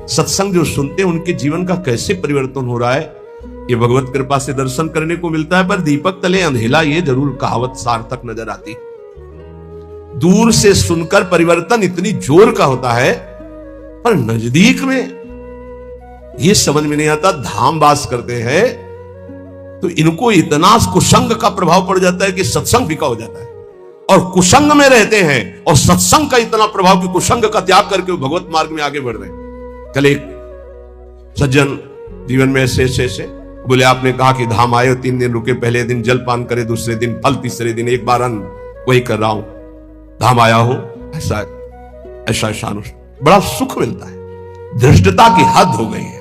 सत्संग जो सुनते हैं उनके जीवन का कैसे परिवर्तन हो रहा है, ये भगवत कृपा से दर्शन करने को मिलता है। पर दीपक तले अंधेला, ये जरूर कहावत सार्थक नजर आती। दूर से सुनकर परिवर्तन इतनी जोर का होता है, पर नजदीक में ये समझ में नहीं आता। धाम वास करते हैं तो इनको इतना कुसंग का प्रभाव पड़ जाता है कि सत्संग फीका हो जाता है, और कुसंग में रहते हैं और सत्संग का इतना प्रभाव कि कुसंग का त्याग करके वो भगवत मार्ग में आगे बढ़ रहे हैं। कल एक सज्जन जीवन में ऐसे बोले, आपने कहा कि धाम आए, 3 दिन रुके, पहले दिन जलपान करे, दूसरे दिन फल, तीसरे दिन एक बार अन्न, वही कर रहा हूं, धाम आया हूं, ऐसा बड़ा सुख मिलता है। धृष्टता की हद हो गई है।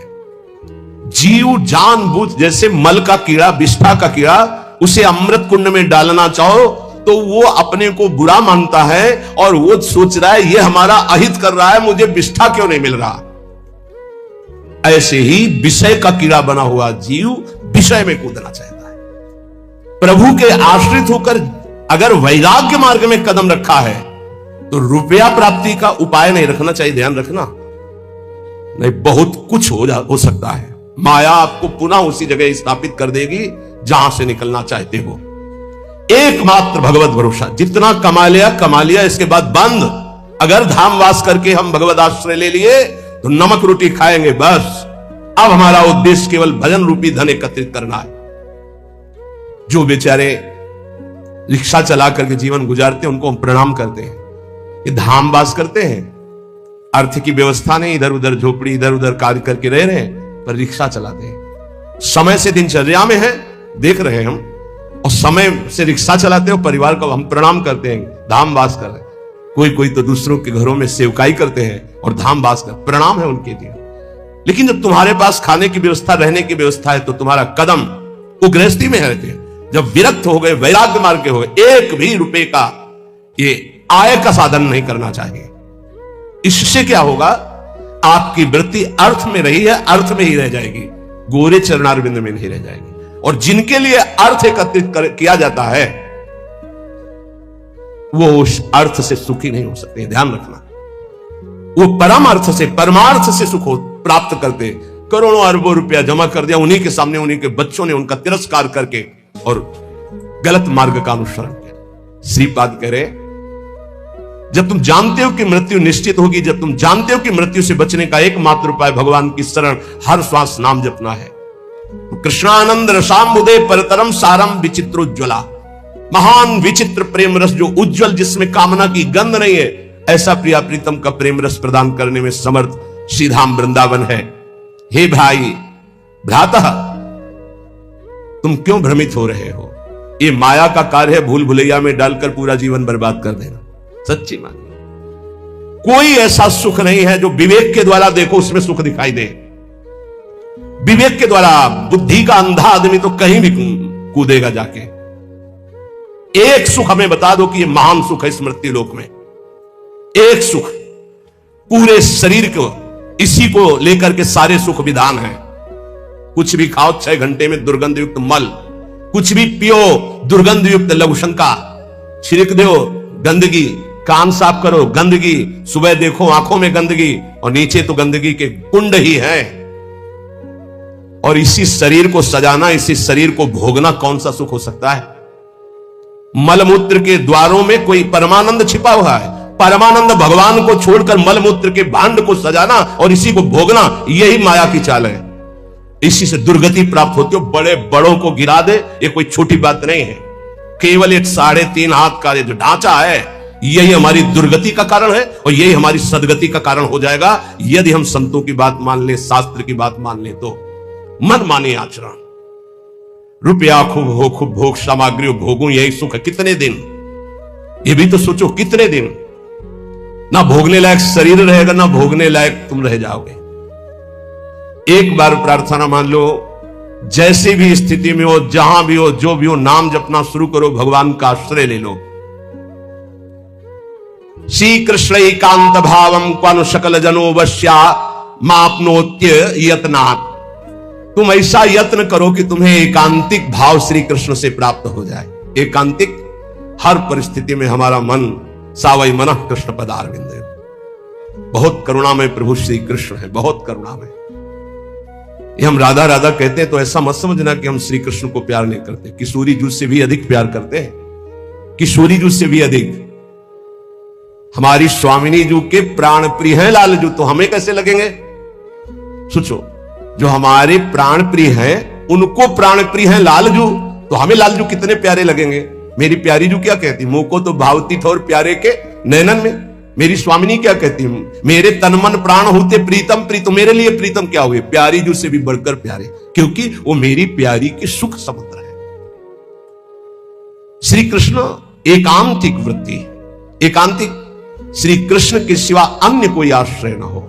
जीव जानबूझ, जैसे मल का कीड़ा, विष्ठा का कीड़ा, उसे अमृत कुंड में डालना चाहो तो वो अपने को बुरा मानता है और वो सोच रहा है ये हमारा अहित कर रहा है, मुझे विष्ठा क्यों नहीं मिल रहा। ऐसे ही विषय का कीड़ा बना हुआ जीव विषय में कूदना चाहता है। प्रभु के आश्रित होकर अगर वैराग्य मार्ग में कदम रखा है तो रुपया प्राप्ति का उपाय नहीं रखना चाहिए, ध्यान रखना। नहीं, बहुत कुछ हो सकता है। माया आपको पुनः उसी जगह स्थापित कर देगी जहां से निकलना चाहते हो। एकमात्र भगवत भरोसा, जितना कमा लिया, इसके बाद बंद। अगर धाम वास करके हम भगवत आश्रय ले लिए तो नमक रोटी खाएंगे बस। अब हमारा उद्देश्य केवल भजन रूपी धन एकत्रित करना है। जो बेचारे रिक्शा चला करके जीवन गुजारते हैं उनको हम प्रणाम करते हैं। ये धाम वास करते हैं, अर्थ की व्यवस्था नहीं, इधर उधर झोपड़ी, इधर उधर कार्य करके रह रहे हैं, पर रिक्शा चलाते हैं। समय से दिनचर्या में है, देख रहे हैं हम, और समय से रिक्शा चलाते हैं, परिवार को हम प्रणाम करते हैं, धाम वास कर रहे हैं। कोई तो दूसरों के घरों में सेवकाई करते हैं और धाम वास कर, प्रणाम है उनके लिए। लेकिन जब तुम्हारे पास खाने की व्यवस्था, रहने की व्यवस्था है, तो तुम्हारा कदम वो गृहस्थी में रहते हैं। जब विरक्त हो गए, वैराग्य मार्ग के हो गए, एक भी रुपए का ये आय का साधन नहीं करना चाहिए। इससे क्या होगा, आपकी वृत्ति अर्थ में रही है, अर्थ में ही रह जाएगी, गोरे चरणारविंद में नहीं रह जाएगी। और जिनके लिए अर्थ एकत्रित किया जाता है वो उस अर्थ से सुखी नहीं हो सकते, ध्यान रखना। वो परम अर्थ से, परमार्थ से सुख प्राप्त करते। करोड़ों अरबों रुपया जमा कर दिया, उन्हीं के सामने उन्हीं के बच्चों ने उनका तिरस्कार करके और गलत मार्ग का अनुसरण किया। श्रीपाद कह रहे, जब तुम जानते हो कि मृत्यु निश्चित होगी, जब तुम जानते हो कि मृत्यु से बचने का एकमात्र उपाय भगवान की शरण, हर श्वास नाम जपना है, कृष्णानंद रसाम्बुदे परतरम सारम विचित्रोज्ज्वला। महान विचित्र प्रेम रस जो उज्जवल, जिसमें कामना की गंध नहीं है, ऐसा प्रिया प्रीतम का प्रेम रस प्रदान करने में समर्थ श्रीधाम वृंदावन है। हे भाई भ्रातः, तुम क्यों भ्रमित हो रहे हो? ये माया का कार्य है, भूल भुलैया में डालकर पूरा जीवन बर्बाद कर देना। सच्ची मानिए, कोई ऐसा सुख नहीं है जो विवेक के द्वारा देखो उसमें सुख दिखाई दे। विवेक के द्वारा, बुद्धि का अंधा आदमी तो कहीं भी कूदेगा जाके। एक सुख हमें बता दो कि ये महान सुख है स्मृति लोक में। एक सुख, पूरे शरीर को, इसी को लेकर के सारे सुख विधान है। कुछ भी खाओ 6 घंटे में दुर्गंध युक्त मल, कुछ भी पियो दुर्गंध युक्त लघुशंका, छिड़क दो गंदगी, कान साफ करो गंदगी, सुबह देखो आंखों में गंदगी, और नीचे तो गंदगी के कुंड ही है। और इसी शरीर को सजाना, इसी शरीर को भोगना कौन सा सुख हो सकता है? मलमूत्र के द्वारों में कोई परमानंद छिपा हुआ है। परमानंद भगवान को छोड़कर मलमूत्र के भांड को सजाना और इसी को भोगना, यही माया की चाल है। इसी से दुर्गति प्राप्त होती हो। बड़े बड़ों को गिरा दे, ये कोई छोटी बात नहीं है। केवल एक 3.5 हाथ का जो ढांचा है, यही हमारी दुर्गति का कारण है और यही हमारी सदगति का कारण हो जाएगा, यदि हम संतों की बात मान ले, शास्त्र की बात मान ले। तो मन माने आचरण, रुपया खूब हो, खूब भोग सामग्री भोगूं, यही सुख है। कितने दिन, ये भी तो सोचो, कितने दिन ना भोगने लायक शरीर रहेगा, ना भोगने लायक तुम रह जाओगे। एक बार प्रार्थना मान लो, जैसी भी स्थिति में हो, जहां भी हो, जो भी हो, नाम जपना शुरू करो, भगवान का आश्रय ले लो। श्री कृष्ण एकांत भावम क्वानु सकल जनो वश्या मापनोत्य यत्नात्। तुम ऐसा यत्न करो कि तुम्हें एकांतिक भाव श्री कृष्ण से प्राप्त हो जाए। एकांतिक, हर परिस्थिति में हमारा मन सावई मनः कृष्ण पदारविंद। बहुत करुणामय प्रभु श्री कृष्ण है, बहुत करुणामय। ये हम राधा राधा कहते हैं तो ऐसा मत समझना कि हम श्री कृष्ण को प्यार नहीं करते। किशोरी जूस से भी अधिक प्यार करते हैं, किशोरी जूस से भी अधिक। हमारी स्वामिनी जू के प्राण प्रिय हैं लाल जू, तो हमें कैसे लगेंगे? सोचो, जो हमारे प्राण प्रिय हैं उनको प्राण प्रिय हैं लाल जू, तो हमें लाल जू कितने प्यारे लगेंगे। मेरी प्यारी जू क्या कहती, मुंह को तो भावती ठोर प्यारे के नैनन में। मेरी स्वामिनी क्या कहती, मेरे तन मन प्राण होते प्रीतम प्रीतम। मेरे लिए प्रीतम क्या हुए? प्यारी जू से भी बढ़कर प्यारे, क्योंकि वो मेरी प्यारी की सुख समुद्र है। श्री कृष्ण एकांतिक वृत्ति, एकांतिक, श्री कृष्ण के सिवा अन्य कोई आश्रय ना हो।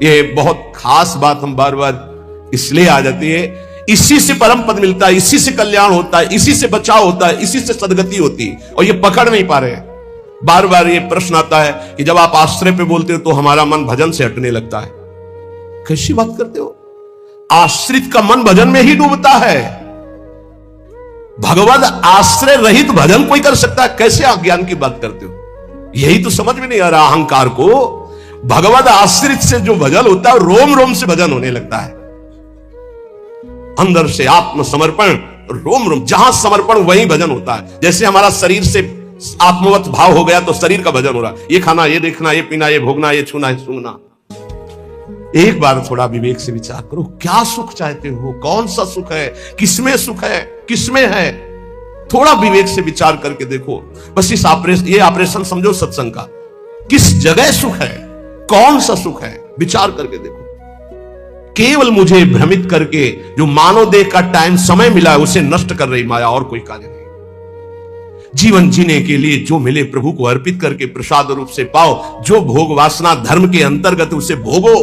ये बहुत खास बात हम बार बार इसलिए आ जाती है, इसी से परम पद मिलता है, इसी से कल्याण होता है, इसी से बचाव होता है, इसी से सदगति होती है, और ये पकड़ नहीं पा रहे हैं। बार बार ये प्रश्न आता है कि जब आप आश्रय पे बोलते हो तो हमारा मन भजन से हटने लगता है। कैसी बात करते हो? आश्रित का मन भजन में ही डूबता है। भगवद आश्रय रहित भजन कोई कर सकता है? कैसे आप ज्ञान की बात करते हो? यही तो समझ में नहीं आ रहा अहंकार को। भगवद आश्रित से जो भजन होता है रोम रोम से भजन होने लगता है, अंदर से आत्मसमर्पण, रोम रोम, जहां समर्पण वहीं भजन होता है। जैसे हमारा शरीर से आत्मवत भाव हो गया तो शरीर का भजन हो रहा है। ये खाना, ये देखना, ये पीना, ये भोगना, ये छूना, ये सूंघना। एक बार थोड़ा विवेक से विचार करो, क्या सुख चाहते हो? कौन सा सुख है? किसमें सुख है? किसमें है? थोड़ा विवेक से विचार करके देखो। बस इस ये ऑपरेशन समझो सत्संग का। किस जगह सुख है? कौन सा सुख है? विचार करके देखो। केवल मुझे भ्रमित करके जो मानव देह का टाइम समय मिला है उसे नष्ट कर रही माया, और कोई कार्य नहीं। जीवन जीने के लिए जो मिले प्रभु को अर्पित करके प्रसाद रूप से पाओ। जो भोग वासना धर्म के अंतर्गत उसे भोगो,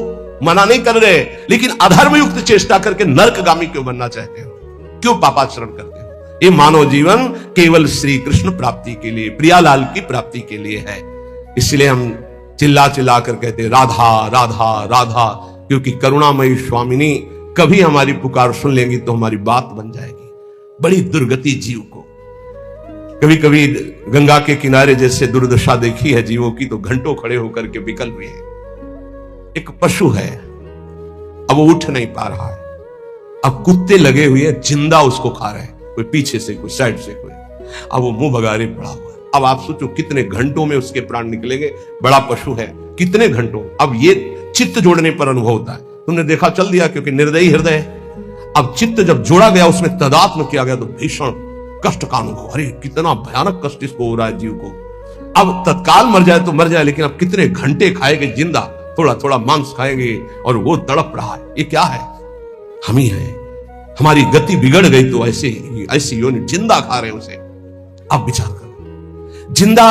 मना नहीं कर रहे, लेकिन अधर्म युक्त चेष्टा करके नरकगामी क्यों बनना चाहते हो? क्यों पापाचरण करते हो? ये मानव जीवन केवल श्री कृष्ण प्राप्ति के लिए, प्रियालाल की प्राप्ति के लिए है। इसलिए हम चिल्ला चिल्ला कर कहते राधा राधा राधा, क्योंकि करुणामयी स्वामिनी कभी हमारी पुकार सुन लेंगी तो हमारी बात बन जाएगी। बड़ी दुर्गति जीव को। कभी कभी गंगा के किनारे जैसे दुर्दशा देखी है जीवों की, तो घंटों खड़े होकर के विकल हुए हैं। एक पशु है, अब वो उठ नहीं पा रहा है, अब कुत्ते लगे हुए हैं, जिंदा उसको खा रहे हैं, कोई पीछे से, कोई साइड से, कोई, अब वो मुंह भगारे पड़ा हुआ है। अब आप सोचो कितने घंटों में उसके प्राण निकलेंगे। बड़ा पशु है, कितने घंटों। अब ये चित्त जोड़ने पर अनुभव होता है। तुमने देखा, चल दिया, क्योंकि निर्दयी हृदय है। अब चित्त जब जोड़ा गया, उसमें तदात्म किया गया, तो भीषण कष्ट का अनुभव। अरे कितना भयानक कष्ट इसको हो रहा है जीव को। अब तत्काल मर जाए तो मर जाए, लेकिन अब कितने घंटे खाएंगे जिंदा, थोड़ा थोड़ा मांस खाएंगे, और वो तड़प रहा है। ये क्या है? हम ही है। हमारी गति बिगड़ गई तो ऐसी योनि जिंदा खा रहे हैं उसे। अब विचार करो, जिंदा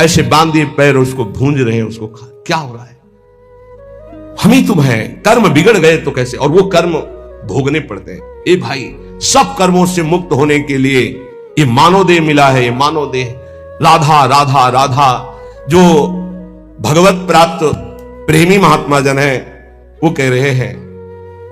ऐसे बांधे पैर उसको भूंज रहे हैं, उसको खा, क्या हो रहा है? हम ही तुम है। कर्म बिगड़ गए तो कैसे? और वो कर्म भोगने पड़ते हैं। ए भाई, सब कर्मों से मुक्त होने के लिए ये मानव देह मिला है। ये मानव देह राधा राधा राधा, जो भगवत प्राप्त प्रेमी महात्मा जन है वो कह रहे हैं।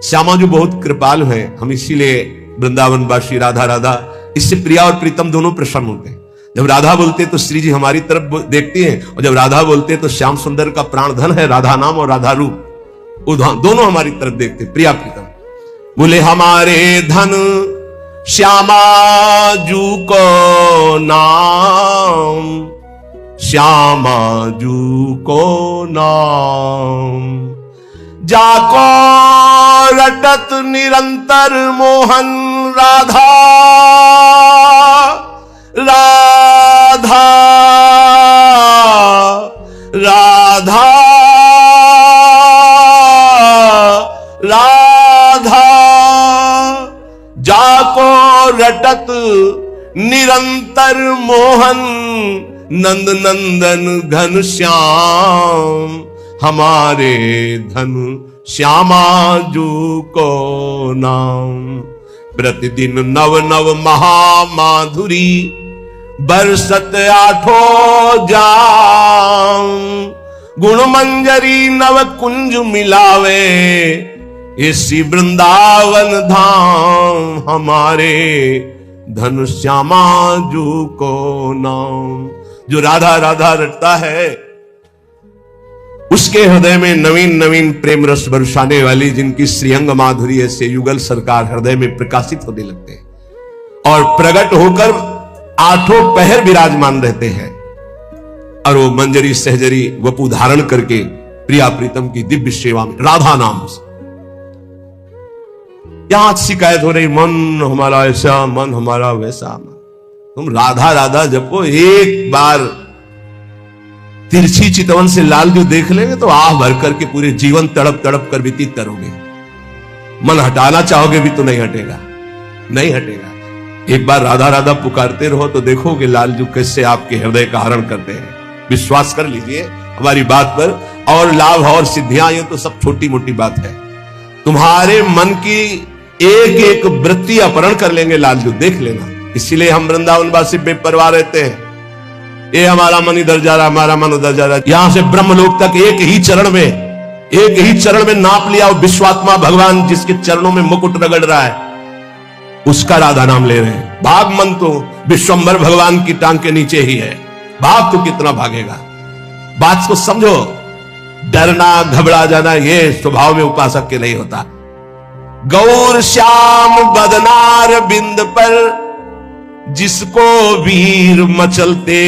श्यामा जो बहुत कृपालु हैं, हम इसीलिए वृंदावनवासी राधा राधा, इससे प्रिया और प्रीतम दोनों प्रसन्न होते हैं। जब राधा बोलते तो श्री जी हमारी तरफ देखती हैं, और जब राधा बोलते तो श्याम सुंदर का प्राण धन है राधा नाम और राधा रूप, वो दोनों हमारी तरफ देखते, प्रिया प्रीतम। बोले हमारे धन श्यामा जू को नाम, श्यामा जू को नाम, जाको रटत निरंतर मोहन राधा राधा राधा राधा, जाको रटत निरंतर मोहन नंद नंदन घन श्याम, हमारे धन श्यामा जू को नाम। प्रतिदिन नव नव महामाधुरी बरसत आठों जाम, गुण मंजरी नव कुंज मिलावे, इसी वृंदावन धाम, हमारे धन श्यामा जू को नाम। जो राधा राधा रटता है उसके हृदय में नवीन नवीन प्रेम रस बरसाने वाली, जिनकी श्रीअंग माधुरी से युगल सरकार हृदय में प्रकाशित होने लगते हैं और प्रकट होकर आठों पहर विराजमान रहते हैं। और वो मंजरी सहजरी वपु धारण करके प्रिया प्रीतम की दिव्य सेवा में राधा नाम से। यहां शिकायत हो रही, मन हमारा ऐसा, मन हमारा वैसा। तुम राधा राधा जपो, एक बार तिरछी चितवन से लाल जो देख लेंगे तो आह भर करके पूरे जीवन तड़प तड़प कर व्यतीत करोगे। मन हटाना चाहोगे भी तो नहीं हटेगा, नहीं हटेगा। एक बार राधा राधा पुकारते रहो तो देखोगे लालजू कैसे आपके हृदय का हरण करते हैं। विश्वास कर लीजिए हमारी बात पर। और लाभ और सिद्धियां ये तो सब छोटी मोटी बात है। तुम्हारे मन की एक एक वृत्ति अपहरण कर लेंगे लालजू, देख लेना। इसीलिए हम वृंदावनवासी बेपरवाह रहते हैं। ये हमारा मन इधर जा रहा, हमारा मन उधर जा रहा है। यहां से ब्रह्मलोक तक एक ही चरण में नाप लिया। विश्वात्मा भगवान जिसके चरणों में मुकुट रगड़ रहा है, उसका राधा नाम ले रहे हैं। भाग मन तो विश्वंभर भगवान की टांग के नीचे ही है। भाग तो कितना भागेगा। बात को समझो। डरना घबरा जाना ये स्वभाव में उपासक के नहीं होता। गौर श्याम बदनार बिंद पर जिसको वीर मचलते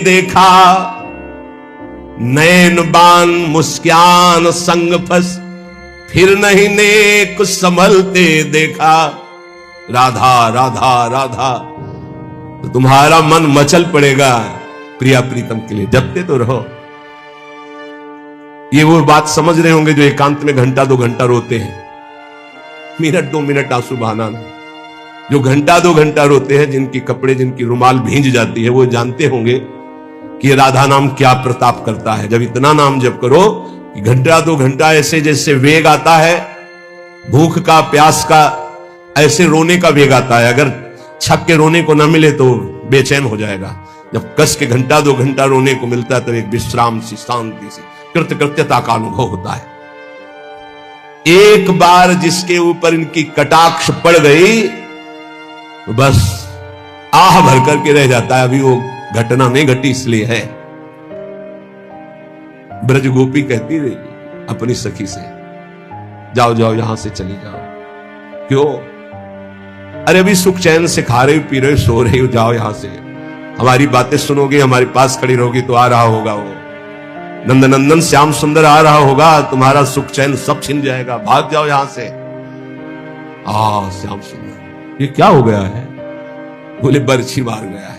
देखा, नैन बान मुस्कान संग फंस फिर नहीं नेक संभलते देखा। राधा राधा राधा, तो तुम्हारा मन मचल पड़ेगा प्रिया प्रीतम के लिए। जपते तो रहो। ये वो बात समझ रहे होंगे जो एकांत में घंटा 2 घंटा रोते हैं। मिनट 2 मिनट आंसू बहाना नहीं। जो घंटा 2 घंटा रोते हैं, जिनकी कपड़े जिनकी रुमाल भींज जाती है, वो जानते होंगे कि राधा नाम क्या प्रताप करता है। जब इतना नाम जप करो कि घंटा 2 घंटा ऐसे जैसे वेग आता है, भूख का प्यास का, ऐसे रोने का वेग आता है। अगर छक के रोने को ना मिले तो बेचैन हो जाएगा। जब कस के घंटा 2 घंटा रोने को मिलता है तो एक विश्राम सी, शांति सी, कृतकृत्यता का अनुभव होता है। एक बार जिसके ऊपर इनकी कटाक्ष पड़ गई तो बस आह भर करके रह जाता है। अभी वो घटना नहीं घटी इसलिए है। ब्रज गोपी कहती रही अपनी सखी से, जाओ जाओ यहां से चली जाओ। क्यों? अरे अभी सुख चैन से खा रही हो, पी रही हो, सो रही हो, जाओ यहां से। हमारी बातें सुनोगे, हमारे पास खड़ी रहोगी तो आ रहा होगा वो नंदनंदन श्याम सुंदर आ रहा होगा, तुम्हारा सुख चैन सब छिन जाएगा। भाग जाओ यहां से। श्याम सुंदर, ये क्या हो गया है? बोले बर्छी मार गया है।